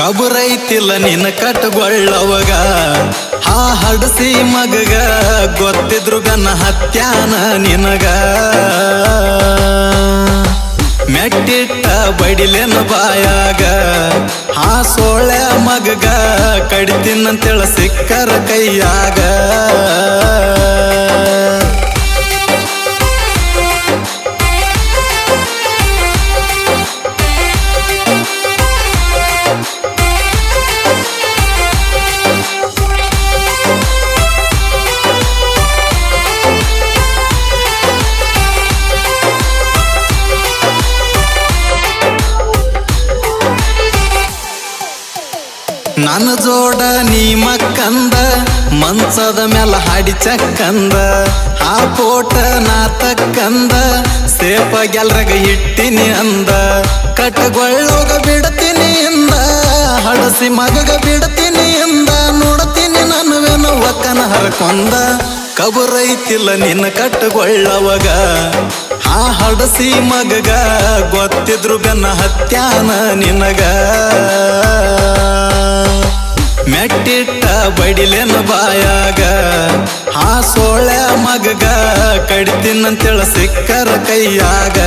ಕಬುರೈತಿಲ್ಲ ನಿನ್ನ ಕಟ್ಟಗೊಳ್ಳವಗ ಆ ಹಡಸಿ ಮಗಗ ಗೊತ್ತಿದ್ರು ಗನ್ನ ಹತ್ಯಾನ ನಿನಗ ಮೆಟ್ಟಿಟ್ಟ ಬಡಿಲೆನ ಬಾಯಾಗ ಆ ಸೋಳೆ ಮಗಗ ಕಡಿತೀನಂತೇಳ ಸಿಕ್ಕರ ಕೈಯಾಗ ನನ್ನ ಜೋಡ ನೀ ಮಕ್ಕಂದ ಮನ್ಸದ ಮ್ಯಾಲ ಹಾಡಿ ಚಕ್ಕಂದ ಆ ಪೋಟ ನಾ ತಕ್ಕಂದ ಸೇಪ ಗೆಲ್ರಗ ಇಟ್ಟಿನಿ ಅಂದ ಕಟ್ಟಗೊಳ್ಳೋಗ ಬಿಡ್ತೀನಿ ಎಂದ ಹಡಸಿ ಮಗಗ ಬಿಡ್ತೀನಿ ಎಂದ ನೋಡ್ತೀನಿ ನನ್ವೇನು ಒಕ್ಕನ ಹರಕೊಂದ ಕಬುರೈತಿಲ್ಲ ನಿನ್ನ ಕಟ್ಟಗೊಳ್ಳವಗ ಆ ಹಡಸಿ ಮಗಗ ಗೊತ್ತಿದ್ರು ಗನ್ನ ಹತ್ಯಾನ ನಿನಗ ಮೆಟ್ಟಿಟ್ಟ ಬಡಿಲೆನ ಬಾಯಾಗ ಆ ಸೋಳೆ ಮಗಗ ಕಡಿತೀನಂತೇಳ ಸಿಕ್ಕರ ಕೈಯಾಗ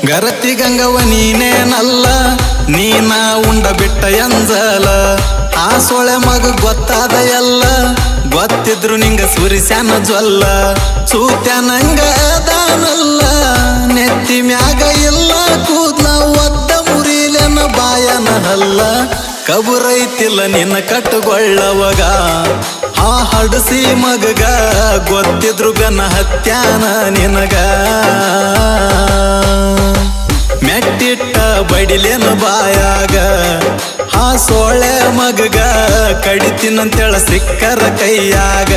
ಗರತಿ ಗಂಗವ ನೀನೇನಲ್ಲ ನೀನ ಉಂಡ ಬಿಟ್ಟ ಎಂಜಲ ಆ ಸೊಳೆ ಮಗ ಗೊತ್ತಾದ ಎಲ್ಲ ಗೊತ್ತಿದ್ರು ನಿಂಗ ಸುರಿಸ್ಯಾನ ಜ್ವಲ್ಲ ಸೂತ್ಯಾನಂಗ ಅದಾನಲ್ಲ ನೆತ್ತಿ ಮ್ಯಾಗ ಇಲ್ಲ ಕೂದ್ಲ ಒದ್ದ ಮುರಿಲೆನ ಬಾಯನ ಹಲ್ಲ ಕಬುರೈತಿಲ್ಲ ನಿನ್ನ ಕಟ್ಟಗೊಳ್ಳವಗ ಆ ಹಡಸಿ ಮಗಗ ಗೊತ್ತಿದ್ರು ಗನ ಹತ್ಯಾನ ನಿನಗ ಮೆಟ್ಟಿಟ್ಟ ಬಡಿಲೆನ ಬಾಯಾಗ ಆ ಸೋಳೆ ಮಗಗ ಕಡಿತೀನಂತೇಳ ಸಿಕ್ಕರ ಕೈಯಾಗ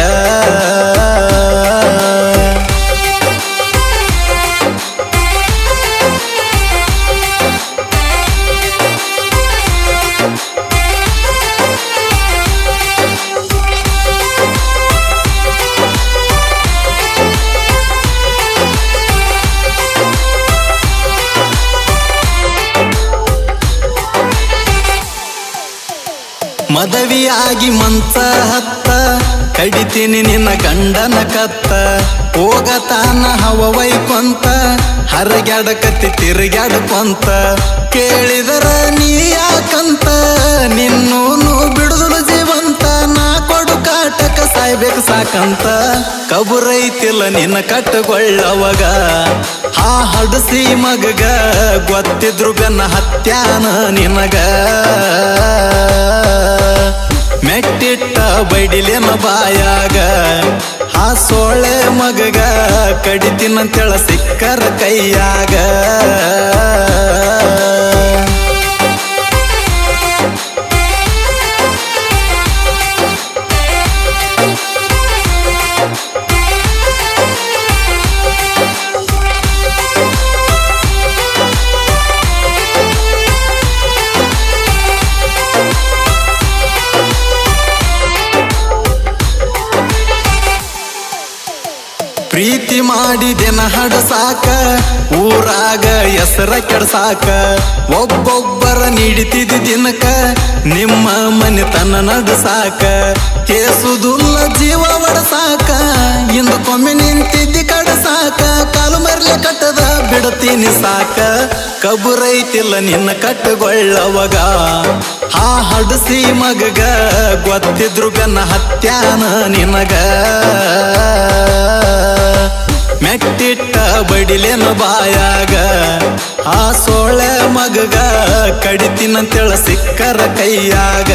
ಮದವಿಯಾಗಿ ಮಂಚ ಹತ್ತ ಕಡಿತೀನಿ ನಿನ್ನ ಗಂಡನ ಕತ್ತ ಹೋಗತಾನ ಹವವೈಕೊಂತ ಹರಗ್ಯಾಡಕತ್ತಿ ತಿರುಗ್ಯಾಡ್ಕೊಂತ ಕೇಳಿದರ ನೀ ಯಾಕಂತ ನಿನ್ನೂನು ಬಿಡುದಲು ಜೀವಂತ ನಾ ಕೊಡು ಕಾಟಕ ಸಾಯ್ಬೇಕು ಸಾಕಂತ ಕಬುರೈತಿಲ್ಲ ನಿನ್ನ ಕಟ್ಟಗೊಳ್ಳವಗ ಆ ಹಡಸಿ ಮಗಗ ಗೊತ್ತಿದ್ರು ಗನ್ನ ಹತ್ಯಾನ ನಿನಗ ಮೆಟ್ಟಿಟ್ಟ ಬಡಿಲೆನ ಬಾಯಾಗ ಆ ಸೋಳೆ ಮಗಗ ಕಡಿತೀನಂತೇಳ ಸಿಕ್ಕರ ಕೈಯಾಗ ಪ್ರೀತಿ ಮಾಡಿದೆನ ಹಡಸಾಕ ಊರಾಗ ಹೆಸರ ಕೆಡ್ಸಾಕ ಒಬ್ಬೊಬ್ಬರ ನೀಡಿತಿದ್ದಿ ದಿನಕ ನಿಮ್ಮ ಮನೆತನ ನಡಸಾಕ ಕೇಸುದುಲ್ಲ ಜೀವ ಒಡಸಾಕ ಇಂದು ಕೊಮ್ಮೆ ನಿಂತಿದ್ದಿ ಕಡಸಾಕ ಕಾಲು ಮರ್ಲೆ ಕಟ್ಟದ ಬಿಡ್ತೀನಿ ಸಾಕ ಕಬುರೈತಿಲ್ಲ ನಿನ್ನ ಕಟ್ಟಗೊಳ್ಳವಗ ಆ ಹಡಸಿ ಮಗಗ ಗೊತ್ತಿದ್ರು ಗನ್ನ ಹತ್ಯಾನ ನಿನಗ ಮೆಟ್ಟಿಟ್ಟ ಬಡಿಲೆನ ಬಾಯಾಗ ಆ ಸೋಳೆ ಮಗಗ ಕಡಿತೀನಂತೇಳ ಸಿಕ್ಕರ ಕೈಯಾಗ